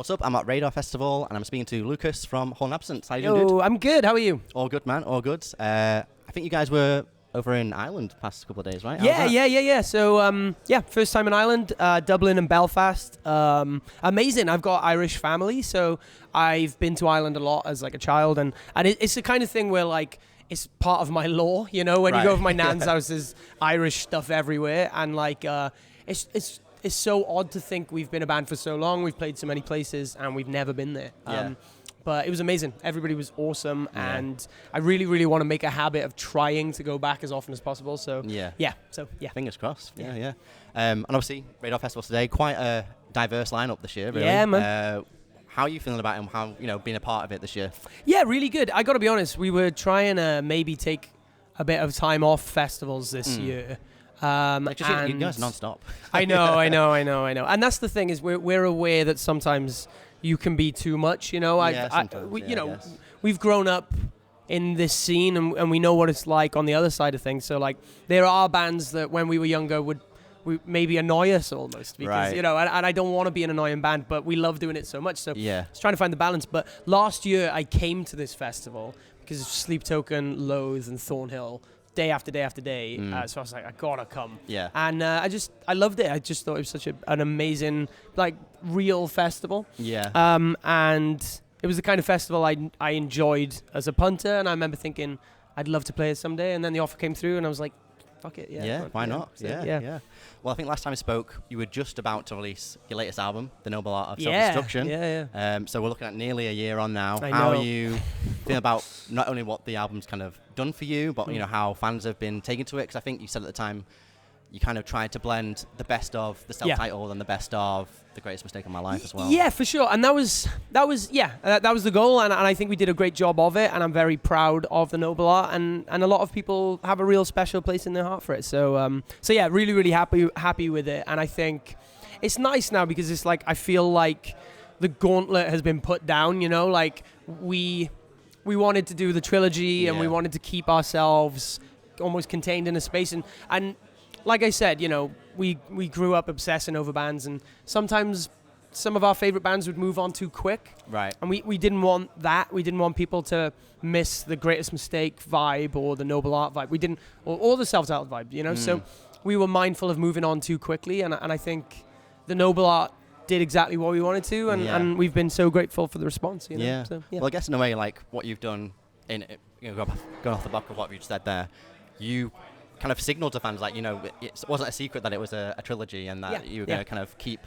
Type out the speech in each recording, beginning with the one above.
what's up? I'm at Radar Festival, and I'm speaking to Lucas from Whole Absence. How you doing, dude? Oh, I'm good. How are you? All good, man. All good. I think you guys were over in Ireland the past couple of days, right? Yeah. So, first time in Ireland, Dublin and Belfast. Amazing. I've got Irish family, so I've been to Ireland a lot as like a child, and it's the kind of thing where like it's part of my lore, you know. When you go over my nan's house, there's Irish stuff everywhere, and like it's so odd to think we've been a band for so long, we've played so many places, and we've never been there. But it was amazing. Everybody was awesome, and I really, really want to make a habit of trying to go back as often as possible. So yeah. Fingers crossed. Yeah. And obviously, Radar Festival today, quite a diverse lineup this year. Really. Yeah, man. How are you feeling about it, and how being a part of it this year? Yeah, really good. I got to be honest. We were trying to maybe take a bit of time off festivals this year. You guys non-stop. I know. And that's the thing is we're aware that sometimes you can be too much, you know. We've grown up in this scene and we know what it's like on the other side of things. So like there are bands that when we were younger would maybe annoy us almost because and I don't want to be an annoying band, but we love doing it so much. So it's trying to find the balance. But last year I came to this festival because of Sleep Token, Loathe, and Thornhill. Day after day after day, so I was like, I gotta come. And I loved it. I just thought it was such an amazing, like, real festival. And it was the kind of festival I enjoyed as a punter, and I remember thinking I'd love to play it someday. And then the offer came through, and I was like, fuck it, why not? So, yeah. Well, I think last time we spoke, you were just about to release your latest album, The Noble Art of Self-Destruction. So we're looking at nearly a year on now. How are you feeling about not only what the album's kind of done for you, but how fans have been taken to it? Because I think you said at the time you kind of tried to blend the best of the self-titled and the best of The Greatest Mistake of My Life as well. Yeah, for sure. And that was the goal, and I think we did a great job of it, and I'm very proud of The Noble Art, and a lot of people have a real special place in their heart for it. So really, really happy with it, and I think it's nice now because it's like I feel like the gauntlet has been put down, you know, like we wanted to do the trilogy and we wanted to keep ourselves almost contained in a space, and like I said, you know, we grew up obsessing over bands, and sometimes some of our favorite bands would move on too quick. Right. And we didn't want that. We didn't want people to miss the Greatest Mistake vibe or the Noble Art vibe. We didn't, or the self-titled vibe, you know. So we were mindful of moving on too quickly, and I think the Noble Art did exactly what we wanted to, and we've been so grateful for the response. You know? Yeah. So, Well, I guess in a way, like what you've done going off the back of what you just said there, you kind of signaled to fans, like, you know, it wasn't a secret that it was a trilogy and that you were going to kind of keep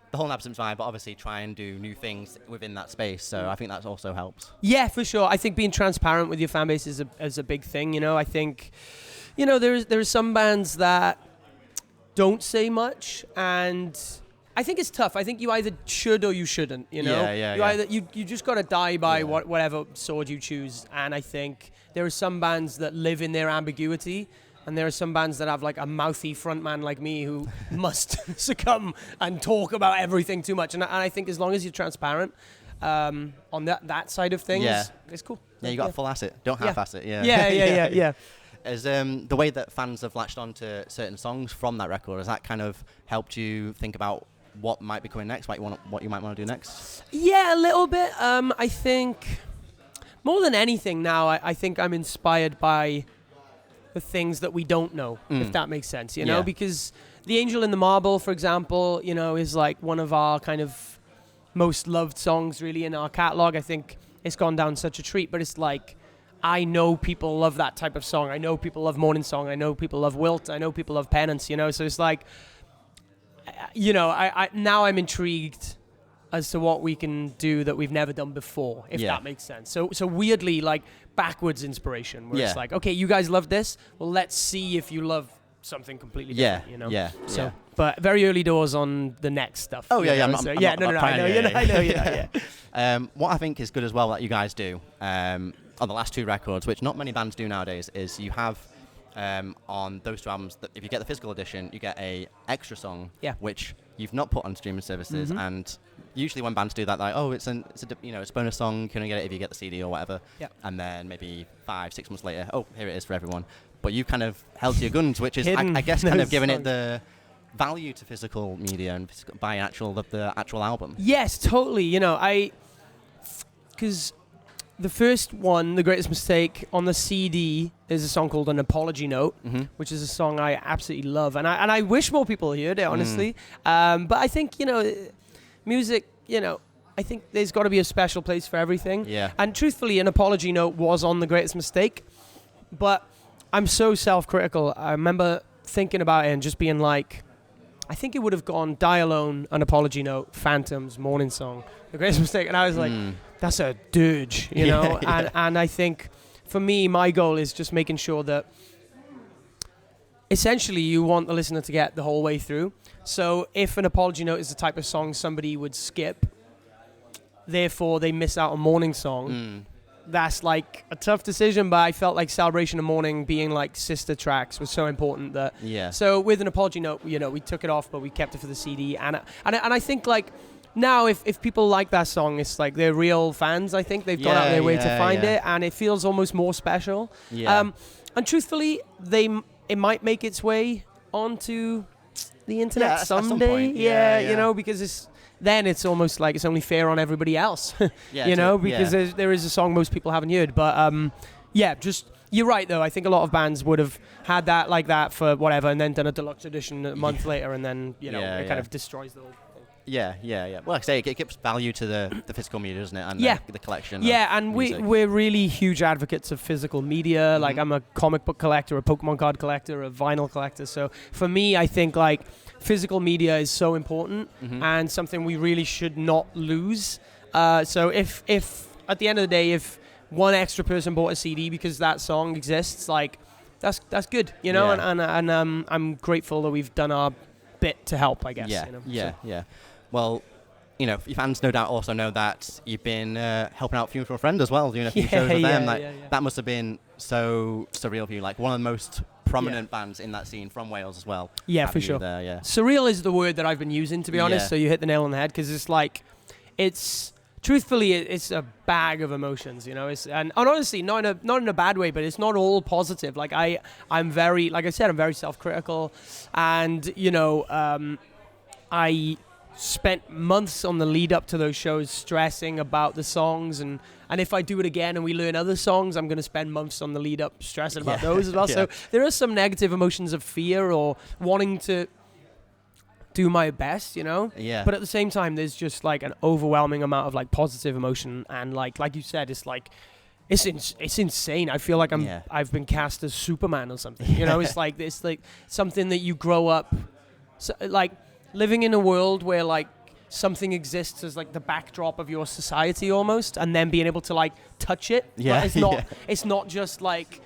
the Whole Absence vibe, but obviously try and do new things within that space. So I think that also helps. Yeah, for sure. I think being transparent with your fan base is a big thing. You know, I think, you know, there's some bands that don't say much, and I think it's tough. I think you either should or you shouldn't. You know, either you just got to die by whatever sword you choose. And I think there are some bands that live in their ambiguity. And there are some bands that have like a mouthy frontman like me who must succumb and talk about everything too much. And I think as long as you're transparent on that side of things, it's cool. Yeah, you got to full ass it. Don't half-ass it. Yeah. As the way that fans have latched on to certain songs from that record, has that kind of helped you think about what might be coming next, what you might want to do next? Yeah, a little bit. I think more than anything now, I think I'm inspired by the things that we don't know, if that makes sense, you know, because The Angel in the Marble, for example, you know, is like one of our kind of most loved songs really in our catalog. I think it's gone down such a treat, but it's like, I know people love that type of song. I know people love Morning Song. I know people love Wilt. I know people love Penance, you know, so it's like, you know, I now I'm intrigued as to what we can do that we've never done before, if that makes sense. So weirdly, like, backwards inspiration, where it's like, okay, you guys love this, well, let's see if you love something completely different, you know? But very early doors on the next stuff. Oh, yeah, I know. What I think is good as well that you guys do on the last two records, which not many bands do nowadays, is you have on those two albums, that if you get the physical edition, you get a extra song, which you've not put on streaming services, and usually when bands do that, like, oh, it's a bonus song, you can only get it if you get the CD or whatever, and then maybe 5-6 months later, oh, here it is for everyone. But you kind of held to your guns, which is, I guess, kind of giving it the value to physical media and buying the actual album. Yes, totally. You know, because the first one, The Greatest Mistake, on the CD is a song called An Apology Note, which is a song I absolutely love. And I wish more people heard it, honestly. But I think, you know, music, you know, I think there's got to be a special place for everything. Yeah. And truthfully, An Apology Note was on The Greatest Mistake. But I'm so self-critical. I remember thinking about it and just being like, I think it would have gone Die Alone, An Apology Note, Phantoms, Morning Song, The Greatest Mistake. And I was like, that's a dirge, you know? And I think, for me, my goal is just making sure that essentially you want the listener to get the whole way through. So if An Apology Note is the type of song somebody would skip, therefore they miss out on Morning Song, that's like a tough decision, but I felt like Celebration of Morning being like sister tracks was so important that so with An Apology Note, you know, we took it off but we kept it for the CD, and I think like now if people like that song, it's like they're real fans. I think they've gone out of their way to find it, and it feels almost more special. And truthfully, it might make its way onto the internet someday. You know, because it's almost like it's only fair on everybody else. You know, because there is a song most people haven't heard. But just you're right though. I think a lot of bands would have had that like that for whatever, and then done a deluxe edition a month later, and then you know it kind of destroys the whole thing. Well, like I say, it gives value to the physical media, doesn't it? And the collection. And we're really huge advocates of physical media. Like I'm a comic book collector, a Pokemon card collector, a vinyl collector. So for me, I think like physical media is so important and something we really should not lose. So if at the end of the day, if one extra person bought a CD because that song exists, like that's good, you know. And I'm grateful that we've done our bit to help, I guess. You know? Well, you know, your fans no doubt also know that you've been helping out Funeral for a Friend as well, doing a few shows with them. That must have been so surreal for you. Like one of the most prominent bands in that scene from Wales as well. Yeah, for sure. There, surreal is the word that I've been using, to be honest. So you hit the nail on the head, because it's like, truthfully, it's a bag of emotions, you know. And honestly, not in a bad way, but it's not all positive. Like I'm very, like I said, I'm very self-critical, and you know, I spent months on the lead up to those shows stressing about the songs, and if I do it again and we learn other songs, I'm going to spend months on the lead up stressing about those as well. So there are some negative emotions of fear or wanting to do my best, you know. But at the same time, there's just like an overwhelming amount of like positive emotion, and like you said, it's like it's insane. I feel like I've been cast as Superman or something. You know, it's like something that you grow up like living in a world where like something exists as like the backdrop of your society almost, and then being able to like touch it. It's not just like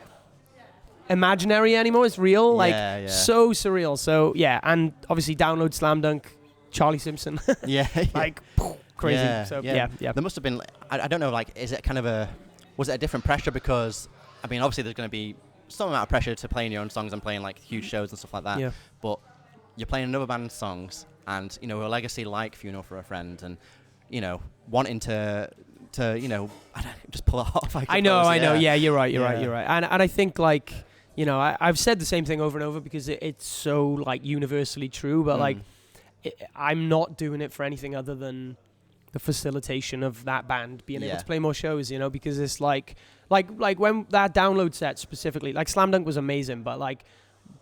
imaginary anymore, it's real. So surreal. So and obviously download Slam Dunk, Charlie Simpson. Like crazy. So there must have been, I don't know, like was it a different pressure? Because I mean obviously there's going to be some amount of pressure to playing your own songs and playing like huge shows and stuff like that, but you're playing another band's songs, and you know a legacy like Funeral for a Friend, and you know wanting to you know just pull it off. I know. Yeah, you're right. And I think like, you know, I've said the same thing over and over because it's so like universally true. But like, I'm not doing it for anything other than the facilitation of that band being able to play more shows. You know, because it's like when that download set specifically, like Slam Dunk was amazing, but like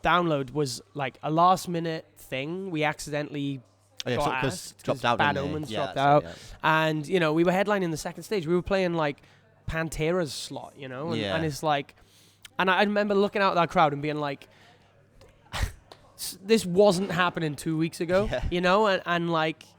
download was like a last minute thing. We accidentally got asked dropped out. Bad Omens dropped out, and you know we were headlining the second stage. We were playing like Pantera's slot, you know, and it's like, and I remember looking out at that crowd and being like, this wasn't happening 2 weeks ago, you know, and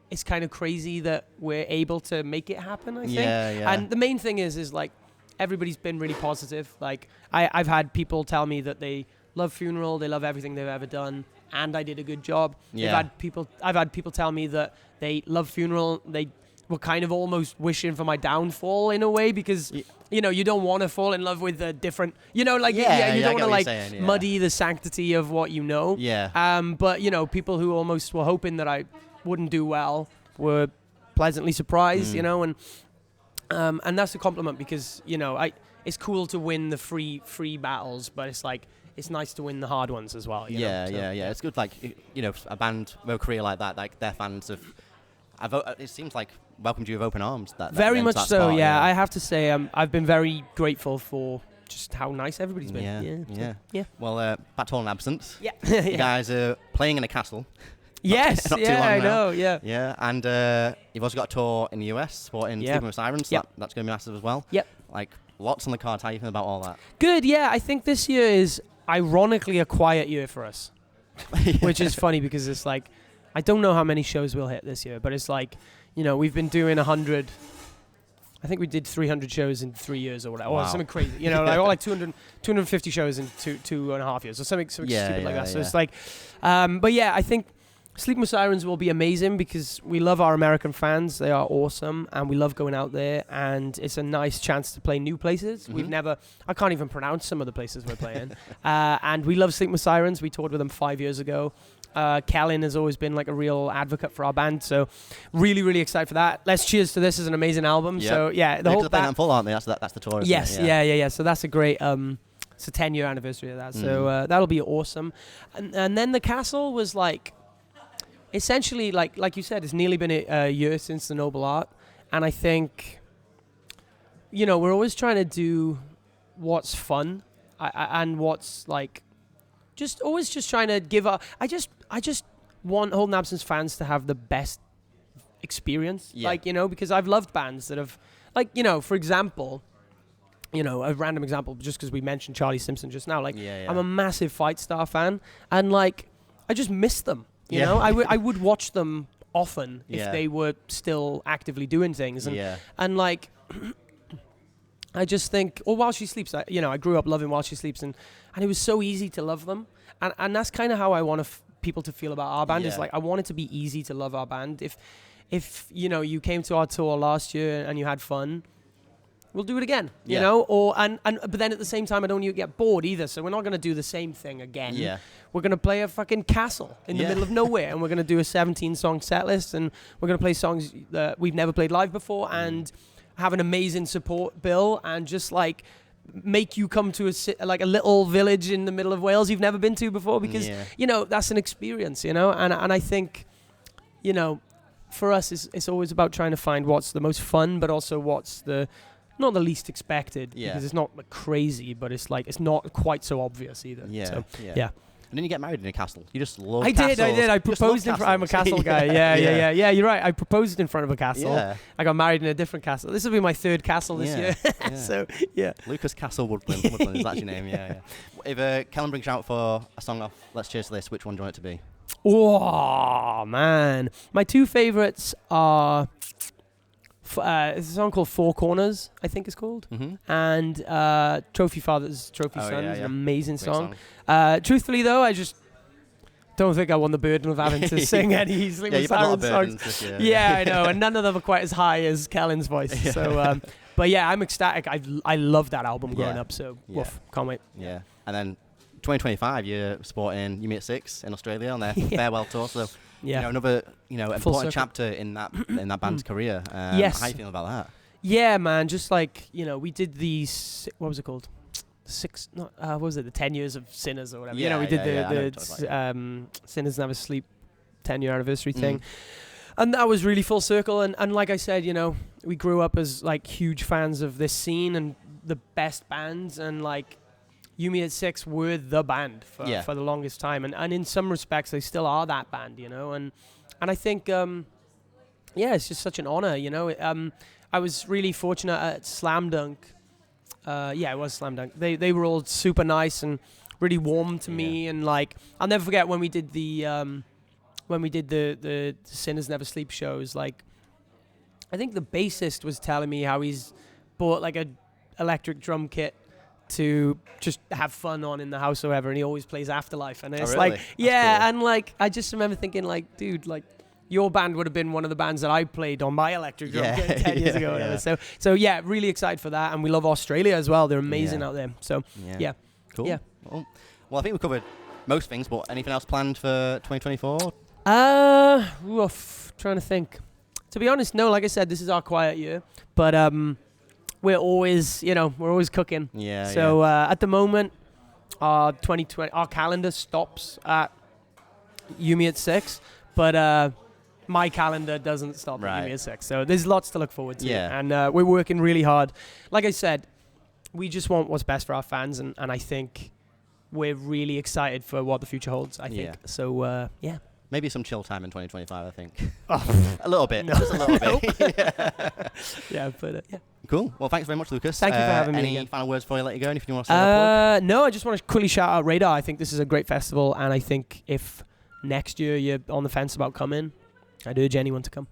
it's kind of crazy that we're able to make it happen. I think, and the main thing is like, everybody's been really positive. Like I've had people tell me that they love Funeral, they love everything they've ever done, and I did a good job. I've had people tell me that they love Funeral, they were kind of almost wishing for my downfall in a way, because you know you don't want to fall in love with a different, you know, like you don't want to like muddy the sanctity of what you know. But you know, people who almost were hoping that I wouldn't do well were pleasantly surprised, you know, and that's a compliment, because you know it's cool to win the free battles, but it's like it's nice to win the hard ones as well. You know? Yeah. It's good, like, you know, a band with a career like that, like their fans have. It seems like welcomed you with open arms. Very much so. Yeah, I have to say, I've been very grateful for just how nice everybody's been. Yeah. Well, back to all in absence. Yeah. You guys are playing in a castle. Yes. Not too long I now. know. Yeah. Yeah, and you've also got a tour in the US supporting Sleeping with Sirens. Yep. That's going to be massive as well. Yep. Like, lots on the cards. How you feel about all that? Good. Yeah, I think this year is ironically a quiet year for us, which is funny because it's like, I don't know how many shows we'll hit this year, but it's like, you know, we've been doing 100. I think we did 300 shows in 3 years or whatever. Wow. Or something crazy. You know, like 250 shows in 2.5 years or something stupid like that. So it's like, but yeah, I think Sleeping with Sirens will be amazing because we love our American fans. They are awesome and we love going out there, and it's a nice chance to play new places. Mm-hmm. I can't even pronounce some of the places we're playing. And we love Sleeping with Sirens. We toured with them 5 years ago. Kellen has always been like a real advocate for our band, so really, really excited for that. Let's cheers to this as an amazing album. Yep. So yeah, the whole band full, aren't they? That's the tour. Yes, yeah. So that's a great. It's a 10-year anniversary of that, so that'll be awesome. And then the castle was like, essentially like you said, it's nearly been a year since the Noble Art, and I think, you know, we're always trying to do what's fun and what's like. Always trying to give up. I just want Hold in Absence fans to have the best experience. Yeah. Like, you know, because I've loved bands that have, like, you know, for example, you know, a random example, just because we mentioned Charlie Simpson just now. Like, I'm a massive Fight Star fan, and like, I just miss them. You know, I would watch them often if they were still actively doing things, and like. I just think, While She Sleeps, I grew up loving While She Sleeps, and it was so easy to love them. And that's kind of how I want people to feel about our band. Is like, I want it to be easy to love our band. If you know, you came to our tour last year and you had fun, we'll do it again, you know? But then at the same time, I don't want you to get bored either. So we're not going to do the same thing again. Yeah. We're going to play a fucking castle in the middle of nowhere, and we're going to do a 17-song set list, and we're going to play songs that we've never played live before, and have an amazing support bill, and just like make you come to a little village in the middle of Wales you've never been to before, because you know, that's an experience, you know. And I think, you know, for us it's always about trying to find what's the most fun, but also what's not the least expected, because it's not like crazy, but it's like it's not quite so obvious either. And then you get married in a castle. You just love castles. I did. I proposed I'm a castle guy. Yeah. You're right. I proposed in front of a castle. Yeah. I got married in a different castle. This will be my third castle this year. So, Lucas Castle Woodland. Woodland is that your name? Yeah. If Kellen brings you out for a song off Let's Cheers to This, which one do you want it to be? Oh, man. My two favorites are... it's a song called Four Corners, I think it's called. Mm-hmm. And Trophy Fathers, Trophy Sons, an amazing song. Truthfully, though, I just don't think I won the burden of having to sing any Sleeping with Sirens songs. I know, and none of them are quite as high as Kellen's voice. So, but yeah, I'm ecstatic. I loved that album growing up, so woof, can't wait. Yeah, and then 2025, you're supporting You Me at 6 in Australia on their farewell tour, so... You know, another important chapter in that band's career. Yes. How you feeling about that? Yeah, man. Just like, you know, we did these. What was it called? What was it? The 10 years of Sinners or whatever. Yeah, you know, we did the Sinners Never Sleep 10-year anniversary thing, and that was really full circle. And like I said, you know, we grew up as like huge fans of this scene and the best bands, and like. You Me at 6 were the band for the longest time, and in some respects they still are that band, you know, and I think it's just such an honor, you know. I was really fortunate at Slam Dunk. It was Slam Dunk. They were all super nice and really warm to me, and like I'll never forget when we did the Sinners Never Sleep shows. Like I think the bassist was telling me how he's bought like a electric drum kit to just have fun on in the house or whatever, and he always plays Afterlife, and it's like cool. And like I just remember thinking like, dude, like your band would have been one of the bands that I played on my electric drum 10 years ago or whatever. So really excited for that, and we love Australia as well. They're amazing out there. So cool. Well, I think we covered most things, but anything else planned for 2024? Trying to think. To be honest, no, like I said, this is our quiet year, but we're always cooking. So at the moment, our 2020, our calendar stops at Yumi at 6, but my calendar doesn't stop at Yumi at 6. So there's lots to look forward to. Yeah. And we're working really hard. Like I said, we just want what's best for our fans, and I think we're really excited for what the future holds, I think. Yeah. So, yeah. Maybe some chill time in 2025, I think. Oh. A little bit. No. Just a little bit. Yeah, but yeah. Cool. Well, thanks very much, Lucas. Thank you for having me again. again. Final words before I let you go? Anything you want to say? No, I just want to quickly shout out Radar. I think this is a great festival, and I think if next year you're on the fence about coming, I'd urge anyone to come.